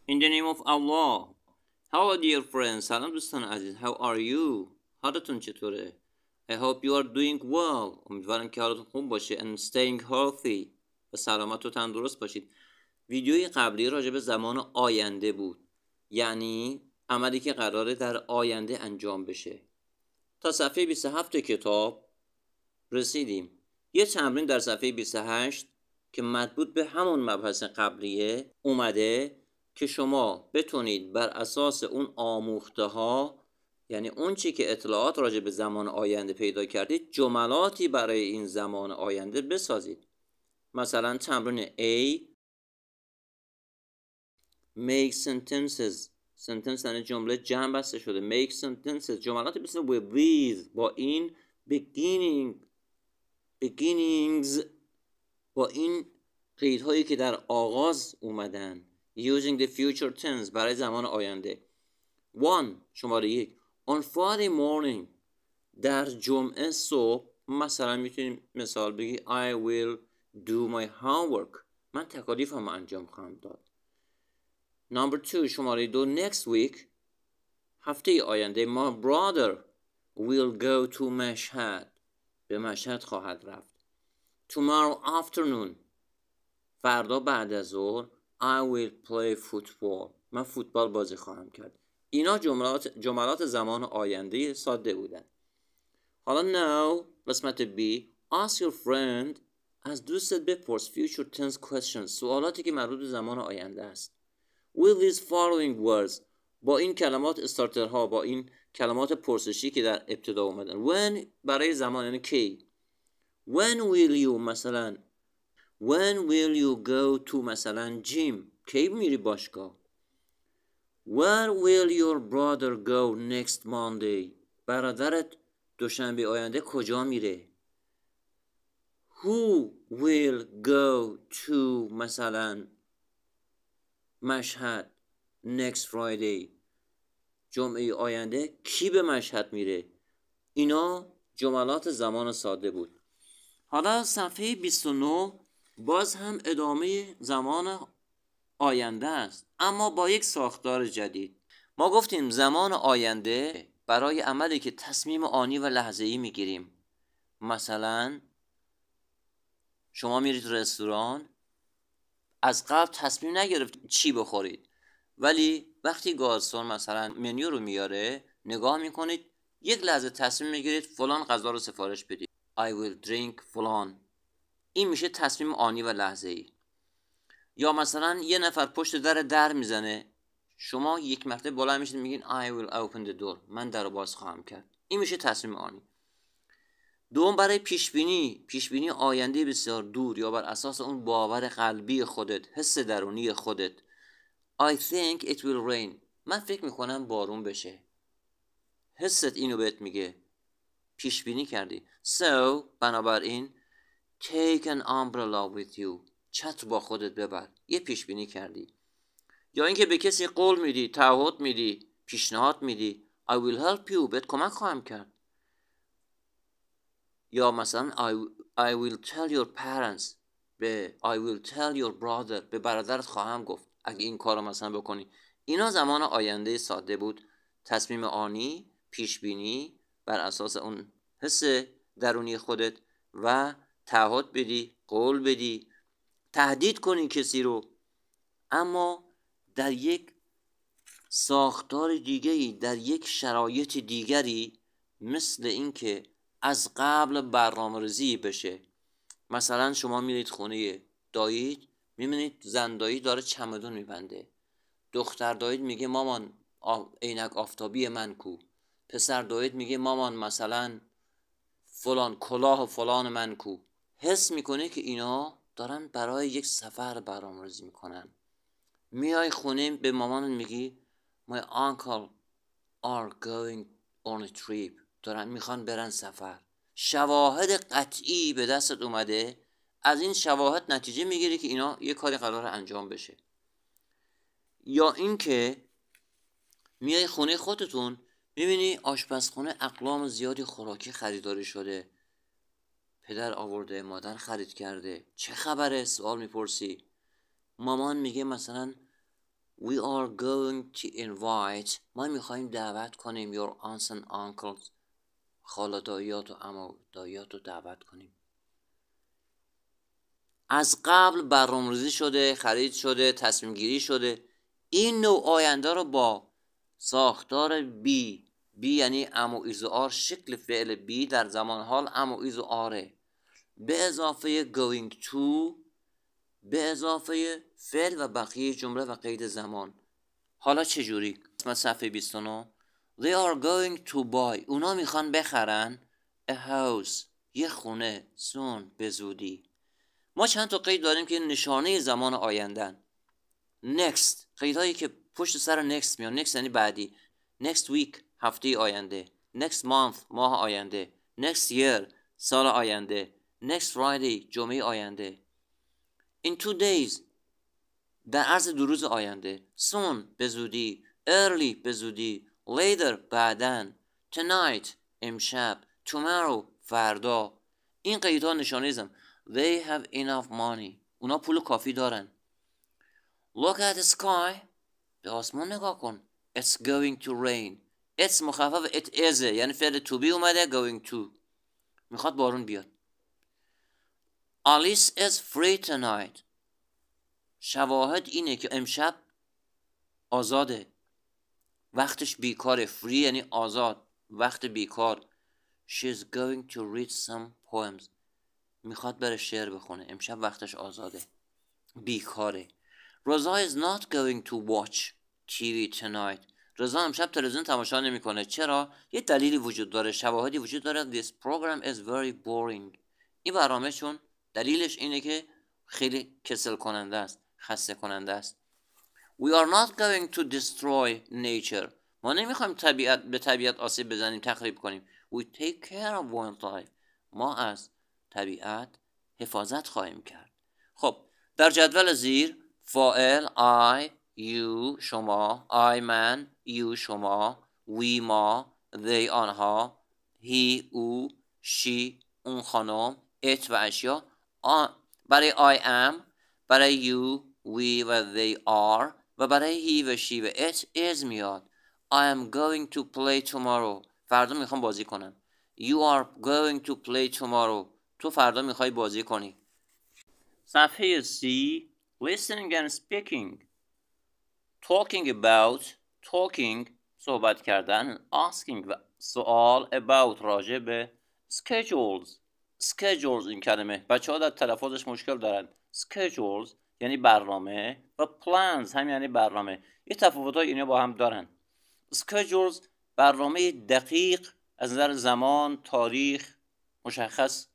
In the name of Allah. Hello dear friends. سلام دوستان عزیز. How are you? حالتون چطوره؟ I hope you are doing well. امیدوارم که حالتون خوب باشه and staying healthy. و سلامت و تندرست باشید. ویدیوی قبلی راجع به زمان آینده بود. یعنی عملی که قراره در آینده انجام بشه. تا صفحه 27 کتاب رسیدیم. یه تمرین در صفحه 28 که مربوط به همون مبحث قبلیه اومده که شما بتونید بر اساس اون آموخته ها، یعنی اون چی که اطلاعات راجع به زمان آینده پیدا کردید، جملاتی برای این زمان آینده بسازید. مثلا تمرین A make sentences. sentence یعنی جمله جمع بسته شده. make sentences جملات بسازید with با این beginnings با این قیدهایی که در آغاز اومدن. using the future tense برای زمان آینده. 1 شماره 1 on Friday morning در جمعه صبح مثلا میتونیم مثال بگی I will do my homework من تکالیفم انجام خواهم داد. Number 2 شماره 2 next week هفته آینده my brother will go to مشهد به مشهد خواهد رفت. Tomorrow afternoon فردا بعد از ظهر I will play football من فوتبال بازی خواهم کرد. اینا جملات زمان آینده ساده بودن. حالا now قسمت B ask your friend از دوستت بپرس future tense questions سوالاتی که مربوط به زمان آینده است. With these following words با این کلمات استارترها با این کلمات پرسشی که در ابتدا اومدن. when برای زمان یعنی کی. when will you مثلا when will you go to مثلا gym کی میری باشگاه. where will your brother go next Monday برادرت دوشنبه آینده کجا میره. who will go to مثلا مشهد next Friday جمعه آینده کی به مشهد میره. اینا جملات زمان ساده بود. حالا صفحه 29 باز هم ادامه زمان آینده است اما با یک ساختار جدید. ما گفتیم زمان آینده برای عملی که تصمیم آنی و لحظه‌ای میگیریم. مثلا شما میرید رستوران از قبل تصمیم نگرفتید چی بخورید ولی وقتی گارسون مثلا منیو رو میاره نگاه میکنید یک لحظه تصمیم میگیرید فلان غذا رو سفارش بدید. I will drink فلان. این میشه تصمیم آنی و لحظه‌ای. یا مثلا یه نفر پشت در میزنه شما یک مرتبه بالا میشید میگین I will open the door من در رو باز خواهم کرد. این میشه تصمیم آنی. دوم برای پیشبینی آینده بسیار دور یا بر اساس اون باور قلبی خودت حس درونی خودت. I think it will rain من فکر میکنم بارون بشه. حست اینو بهت میگه پیشبینی کردی. So بنابراین take an umbrella with you چتر با خودت ببر یه پیشبینی کردی. یا اینکه به کسی قول میدی تعهد میدی پیشنهاد میدی I will help you بهت کمک خواهم کرد. یا مثلا I will tell your parents به I will tell your brother به برادرت خواهم گفت اگه این کارو مثلا بکنی. اینا زمان آینده ساده بود. تصمیم آنی پیشبینی بر اساس اون حس درونی خودت و تعهد بدی قول بدی تهدید کنی کسی رو اما در یک ساختار دیگری در یک شرایط دیگری مثل اینکه از قبل برنامه‌ریزی بشه. مثلا شما میرید خونه داییت میبینید زن دایی داره چمدون میبنده. دختر داییت میگه مامان عینک آفتابی من کو. پسر داییت میگه مامان مثلا فلان کلاه فلان من کو. حس میکنه که اینا دارن برای یک سفر برنامه‌ریزی میکنن. میای خونه به مامان میگی my uncle are going on a trip دارن میخوان برن سفر. شواهد قطعی به دستت اومده از این شواهد نتیجه میگیری که اینا یه کاری قراره انجام بشه. یا اینکه میای خونه خودتون میبینی آشپزخونه اقلام زیادی خوراکی خریداری شده پدر آورده مادر خرید کرده چه خبره سوال میپرسی. مامان میگه مثلا We are going to invite. ما میخوایم دعوت کنیم your aunts and uncles. خاله داییات و عمو داییات رو دعوت کنیم. از قبل برنامه‌ریزی شده، خرید شده، تصمیم گیری شده. این نوع آینده رو با ساختار بی یعنی ام و ایز و آر، شکل فعل بی در زمان حال ام و ایز و آره، به اضافه going to، به اضافه فعل و بقیه جمله و قید زمان. حالا چجوری؟ قسمت صفحه 29. They are going to buy. اونا میخوان بخرن a house. یه خونه. soon. به زودی. ما چند تا قید داریم که نشانه زمان آیندن. next. قیدهایی که پشت سر next میان. next یعنی بعدی. next week. هفته آینده. next month. ماه آینده. next year. سال آینده. next Friday. جمعه آینده. in 2 days. در عرض 2 روز آینده. soon. به زودی. early. به زودی. later. بعدن. tonight. امشب. tomorrow. فردا. این قیدها نشانه زمان. They have enough money. اونا پول کافی دارن. Look at the sky. به آسمان نگاه کن. It's going to rain. It's مخفف it is یعنی فعل to be اومده going to. میخواد بارون بیاد. Alice is free tonight. شواهد اینه که امشب آزاده. وقتش بیکاره. free یعنی آزاد. وقت بیکار. She's going to read some poems. میخواد بره شعر بخونه. امشب وقتش آزاده. بیکاره. رضا is not going to watch TV tonight. رضا امشب تلویزیون تماشا نمیکنه. چرا؟ یه دلیلی وجود داره. شواهدی وجود داره. This program is very boring. این برنامه چون دلیلش اینه که خیلی کسل کننده است. خسته کننده است. We are not going to destroy nature. ما نمیخوایم به طبیعت آسیب بزنیم، تخریب کنیم. We take care of wildlife. ما از طبیعت حفاظت خواهیم کرد. خب در جدول زیر فاعل I، you شما، I من، you شما، we ما، they آنها، he او، she اون خانم، it و اشیا. برای I am، برای you، we و they are و برای he و she و it is میاد. I am going to play tomorrow. فردا میخوام بازی کنم. You are going to play tomorrow. تو فردا میخوای بازی کنی. صفحه C. Listening and speaking. Talking about. Talking صحبت کردن. Asking سوال. About راجع به. Schedules. Schedules این کلمه بچه ها در تلفظش مشکل دارن. Schedules یعنی برنامه و plans هم یعنی برنامه. یه تفاوت های اینا با هم دارن. Schedules برنامه دقیق از نظر زمان، تاریخ مشخص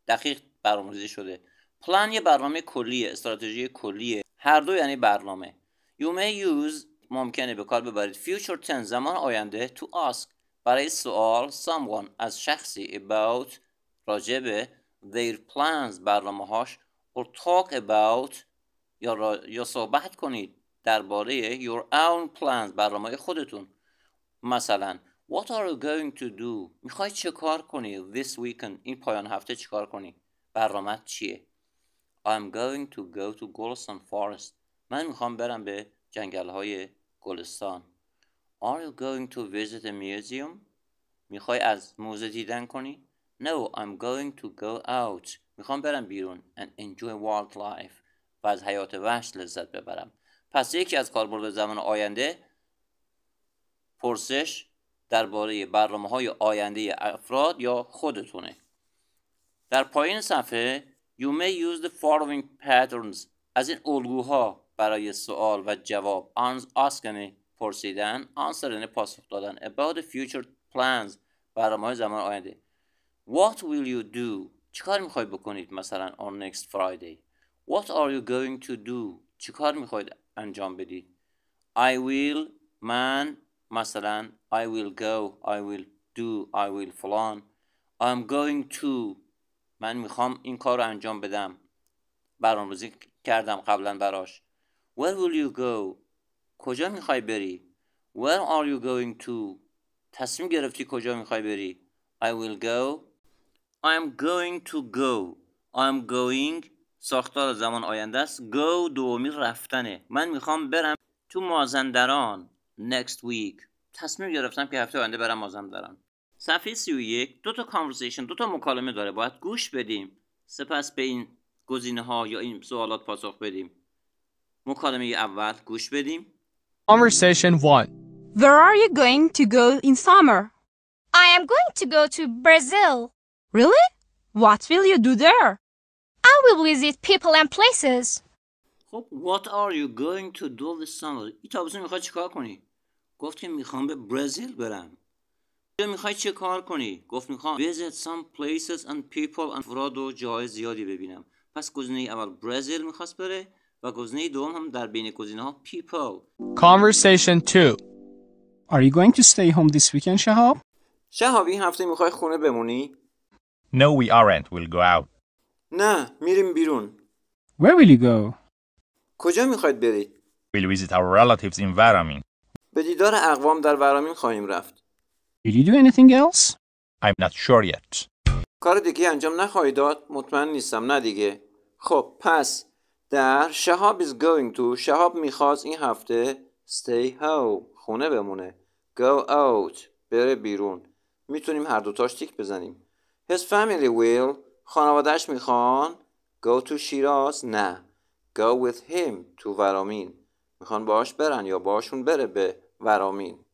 دقیق برنامه‌ریزی شده. پلان یه برنامه کلیه، استراتژی کلیه. هر دو یعنی برنامه. You may use ممکنه به کار ببرید future tense زمان آینده to ask برای سوال someone از شخصی about راجع به their plans برنامه‌هاش or talk about یا صحبت کنید درباره your own plans برنامه خودتون. مثلا What are you going to do? میخوای چه کار کنی this weekend؟ این پایان هفته چه کار کنی؟ برنامه چیه؟ I'm going to go to Golestan Forest. من میخوام برم به جنگل‌های گلستان. Are you going to visit a museum? میخوای از موزه دیدن کنی؟ No, I'm going to go out. میخوام برم بیرون and enjoy wildlife. و از حیات وحش لذت ببرم. پس یکی از کاربرد زمان آینده پرسش درباره برنامه‌های آینده افراد یا خودتونه. در پایین صفحه You may use the following patterns. از این الگوها برای سوال و جواب. Ask یعنی پرسیدن. Answer یعنی پاسخ دادن. About the future plans. برنامه‌های زمان آینده. What will you do? چیکار میخواید بکنید مثلا on next Friday? What are you going to do? چیکار میخواید انجام بدید؟ I will من مثلا I will go, I will do, I will فلان. I'm going to من میخوام این کار رو انجام بدم. برنامه‌ریزی کردم قبلا براش. Where will you go? کجا میخوای بری؟ Where are you going to? تصمیم گرفتی کجا میخوای بری؟ I will go. I'm going to go. I'm going ساختار زمان آینده است. Go دومی رفتنه. من میخوام برم تو مازندران next week. تصمیم گرفتم که هفته آینده برم مازندران. صفحه 31 دو تا کانورسیشن، دو تا مکالمه داره، باید گوش بدیم سپس به این گزینه ها یا این سوالات پاسخ بدیم. مکالمه اول گوش بدیم. Conversation 1. Where are you going to go in summer? I am going to go to Brazil. Really? What will you do there? I will visit people and places. خب what are you going to do this summer؟ این تابستون میخوای چیکار کنی؟ گفت که میخوام به برزیل برم. تو میخوای چه کار کنی؟ گفت میخوام visit some places and people and افراد و جای زیادی ببینم. پس گزینه اول برزیل میخواست بره و گزینه دوم هم در بین گزینه ها people. Conversation 2. Are you going to stay home this weekend, Shahab? شهاب این هفته میخوای خونه بمونی؟ No, we aren't. We'll go out. نه میریم بیرون. Where will you go? کجا میخواید برید؟ We'll visit our relatives in Varamin. به دیدار اقوام در ورامین خواهیم رفت. Did you do anything else? I'm not sure yet. کار دیگه انجام نخواهید داد؟ مطمئن نیستم. نه دیگه. خب پس در شهاب is going to، شهاب میخواست این هفته stay home، خونه بمونه. go out، بره بیرون. میتونیم هر دوتاش تیک بزنیم. his family will، خانوادهش میخوان go to شیراز. نه، go with him to ورامین، میخوان باهاش برن یا باهاشون بره به ورامین.